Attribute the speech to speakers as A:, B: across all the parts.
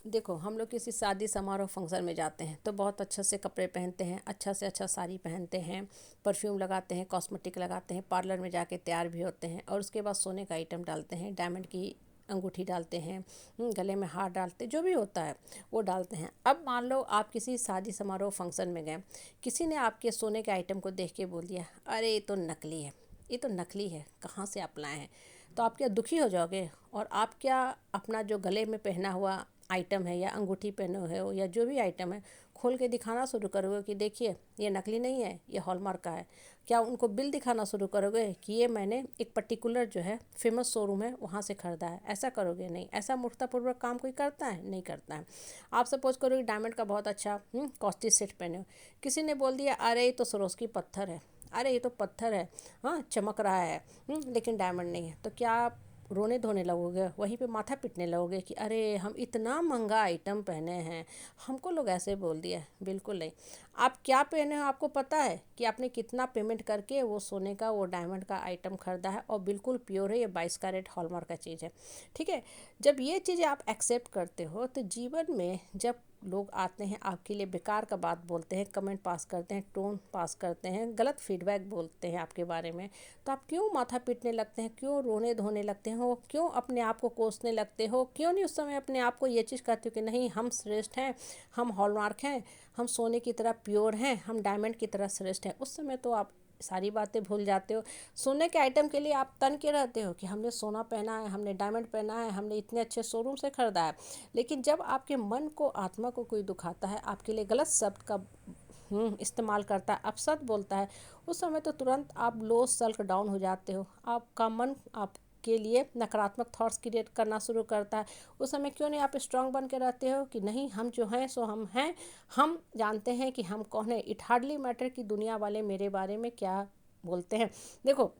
A: देखो, हम लोग किसी शादी समारोह फंक्शन में जाते हैं तो बहुत अच्छे से कपड़े पहनते हैं, अच्छा से अच्छा साड़ी पहनते हैं, परफ्यूम लगाते हैं, कॉस्मेटिक लगाते हैं, पार्लर में जाके तैयार भी होते हैं और उसके बाद सोने का आइटम डालते हैं, डायमंड की अंगूठी डालते हैं, गले में हार डालते, जो भी होता है वो डालते हैं। अब मान लो आप किसी शादी समारोह फंक्शन में गए, किसी ने आपके सोने के आइटम को देख के बोल दिया, अरे ये तो नकली है, ये तो नकली है, कहाँ से आप लाए हैं। तो आप क्या दुखी हो जाओगे और आप क्या अपना जो गले में पहना हुआ आइटम है या अंगूठी पहने हुए हो या जो भी आइटम है खोल के दिखाना शुरू करोगे कि देखिए ये नकली नहीं है, ये हॉलमार्क का है। क्या उनको बिल दिखाना शुरू करोगे कि ये मैंने एक पर्टिकुलर जो है फेमस शोरूम है वहाँ से ख़रीदा है, ऐसा करोगे नहीं। ऐसा मूर्खतापूर्वक काम कोई करता है? नहीं करता है। आप सपोज करो कि डायमंड का बहुत अच्छा कॉस्टली सेट पहने हो, किसी ने बोल दिया अरे ये तो सरोस्की पत्थर है, अरे ये तो पत्थर है, हाँ चमक रहा है, लेकिन डायमंड नहीं है। तो क्या आप रोने धोने लगोगे, वहीं पे माथा पीटने लगोगे कि अरे हम इतना महंगा आइटम पहने हैं, हमको लोग ऐसे बोल दिया? बिल्कुल नहीं। आप क्या पहने हो आपको पता है कि आपने कितना पेमेंट करके वो सोने का वो डायमंड का आइटम खरीदा है और बिल्कुल प्योर है, ये 22 कैरेट हॉलमार्क का चीज़ है। ठीक है। जब ये चीज़ें आप एक्सेप्ट करते हो तो जीवन में जब लोग आते हैं आपके लिए बेकार का बात बोलते हैं, कमेंट पास करते हैं, टोन पास करते हैं, गलत फीडबैक बोलते हैं आपके बारे में, तो आप क्यों माथा पीटने लगते हैं, क्यों रोने धोने लगते हो, क्यों अपने आप को कोसने लगते हो, क्यों नहीं उस समय अपने आप को ये चीज़ कहते हो कि नहीं हम श्रेष्ठ हैं, हम हॉलमार्क हैं, हम सोने की तरह प्योर हैं, हम डायमंड की तरह श्रेष्ठ हैं। उस समय तो आप सारी बातें भूल जाते हो। सोने के आइटम के लिए आप तन के रहते हो कि हमने सोना पहना है, हमने डायमंड पहना है, हमने इतने अच्छे शोरूम से खरीदा है। लेकिन जब आपके मन को आत्मा को कोई दुखाता है, आपके लिए गलत शब्द का इस्तेमाल करता है, अपशब्द बोलता है, उस समय तो तुरंत आप लो सेल्फ डाउन हो जाते हो। आपका मन आपके लिए नकारात्मक थॉट्स क्रिएट करना शुरू करता है। उस समय क्यों नहीं आप स्ट्रांग बन के रहते हो कि नहीं हम जो हैं सो हम हैं, हम जानते हैं कि हम कौन है। इट हार्डली मैटर कि दुनिया वाले मेरे बारे में क्या बोलते हैं। देखो,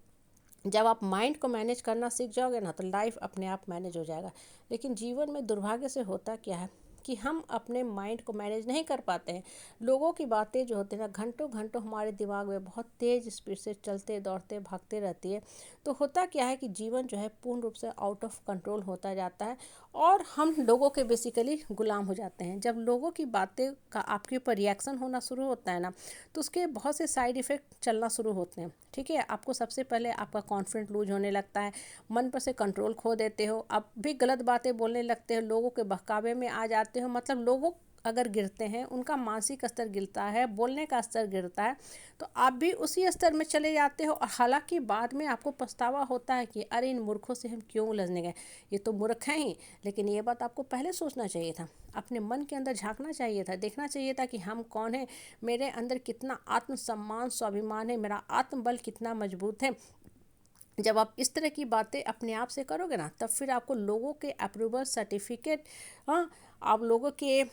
A: जब आप माइंड को मैनेज करना सीख जाओगे ना तो लाइफ अपने आप मैनेज हो जाएगा। लेकिन जीवन में दुर्भाग्य से होता क्या है कि हम अपने माइंड को मैनेज नहीं कर पाते हैं। लोगों की बातें जो होती है ना घंटों घंटों हमारे दिमाग में बहुत तेज़ स्पीड से चलते दौड़ते भागते रहती है। तो होता क्या है कि जीवन जो है पूर्ण रूप से आउट ऑफ कंट्रोल होता जाता है और हम लोगों के बेसिकली गुलाम हो जाते हैं। जब लोगों की बातें का आपके ऊपर रिएक्शन होना शुरू होता है ना तो उसके बहुत से साइड इफ़ेक्ट चलना शुरू होते हैं। ठीक है। आपको सबसे पहले आपका कॉन्फिडेंस लूज होने लगता है, मन पर से कंट्रोल खो देते हो, आप भी गलत बातें बोलने लगते हो, लोगों के बहकावे में आ जाते हो। मतलब लोगों अगर गिरते हैं उनका मानसिक स्तर गिरता है, बोलने का स्तर गिरता है, तो आप भी उसी स्तर में चले जाते हो। और हालांकि बाद में आपको पछतावा होता है कि अरे इन मूर्खों से हम क्यों उलझने गए, ये तो मूर्ख हैं ही। लेकिन ये बात आपको पहले सोचना चाहिए था, अपने मन के अंदर झांकना चाहिए था, देखना चाहिए था कि हम कौन हैं, मेरे अंदर कितना आत्मसम्मान स्वाभिमान है, मेरा आत्मबल कितना मजबूत है। जब आप इस तरह की बातें अपने आप से करोगे ना तब फिर आपको लोगों के अप्रूवल सर्टिफिकेट, हाँ, आप लोगों के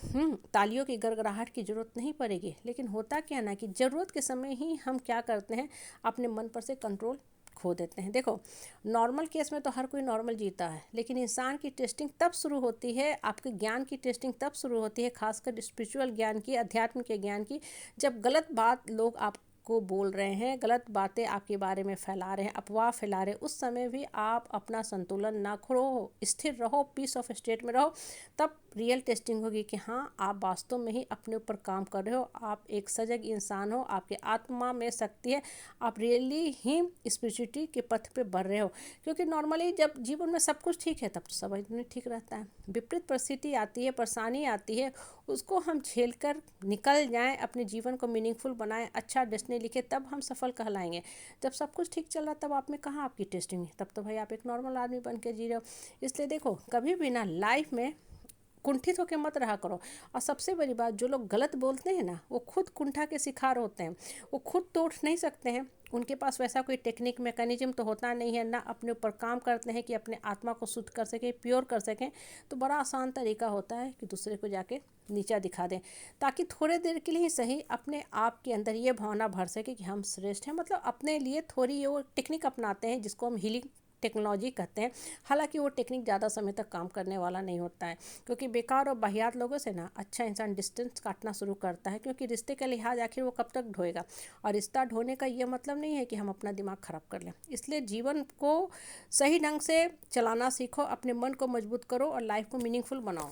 A: तालियों की गड़गड़ाहट की ज़रूरत नहीं पड़ेगी। लेकिन होता क्या ना कि ज़रूरत के समय ही हम क्या करते हैं, अपने मन पर से कंट्रोल खो देते हैं। देखो, नॉर्मल केस में तो हर कोई नॉर्मल जीता है, लेकिन इंसान की टेस्टिंग तब शुरू होती है, आपके ज्ञान की टेस्टिंग तब शुरू होती है, खासकर स्पिरिचुअल ज्ञान की, अध्यात्म के ज्ञान की, जब गलत बात लोग आप को बोल रहे हैं, गलत बातें आपके बारे में फैला रहे हैं, अफवाह फैला रहे हैं। उस समय भी आप अपना संतुलन ना खो, स्थिर रहो, पीस ऑफ स्टेट में रहो, तब रियल टेस्टिंग होगी कि हाँ आप वास्तव में ही अपने ऊपर काम कर रहे हो, आप एक सजग इंसान हो, आपके आत्मा में शक्ति है, आप रियली ही स्पिरिचुअलिटी के पथ पे बढ़ रहे हो। क्योंकि नॉर्मली जब जीवन में सब कुछ ठीक है तब तो सब आदमी ठीक रहता है। विपरीत परिस्थिति आती है, परेशानी आती है, उसको हम झेल कर निकल जाएं, अपने जीवन को मीनिंगफुल बनाएं, अच्छा डेस्टिनी लिखे, तब हम सफल कहलाएंगे। जब सब कुछ ठीक चल रहा तब आप में कहाँ आपकी टेस्टिंग है, तब तो भाई आप एक नॉर्मल आदमी बन के जी रहे हो। इसलिए देखो, कभी भी ना लाइफ में कुंठित होकर मत रहा करो। और सबसे बड़ी बात, जो लोग गलत बोलते हैं ना वो खुद कुंठा के शिकार होते हैं। वो खुद तो उठ नहीं सकते हैं, उनके पास वैसा कोई टेक्निक मैकेनिज्म तो होता नहीं है, ना अपने ऊपर काम करते हैं कि अपने आत्मा को शुद्ध कर सकें, प्योर कर सकें। तो बड़ा आसान तरीका होता है कि दूसरे को जाके नीचा दिखा दें, ताकि थोड़े देर के लिए ही सही अपने आप के अंदर ये भावना भर सके कि हम श्रेष्ठ हैं। मतलब अपने लिए थोड़ी वो टेक्निक अपनाते हैं जिसको हम हीलिंग टेक्नोलॉजी कहते हैं। हालांकि वो टेक्निक ज़्यादा समय तक काम करने वाला नहीं होता है, क्योंकि बेकार और वाहियात लोगों से ना अच्छा इंसान डिस्टेंस काटना शुरू करता है। क्योंकि रिश्ते का लिहाज आखिर वो कब तक ढोएगा, और रिश्ता ढोने का ये मतलब नहीं है कि हम अपना दिमाग ख़राब कर लें। इसलिए जीवन को सही ढंग से चलाना सीखो, अपने मन को मजबूत करो और लाइफ को मीनिंगफुल बनाओ।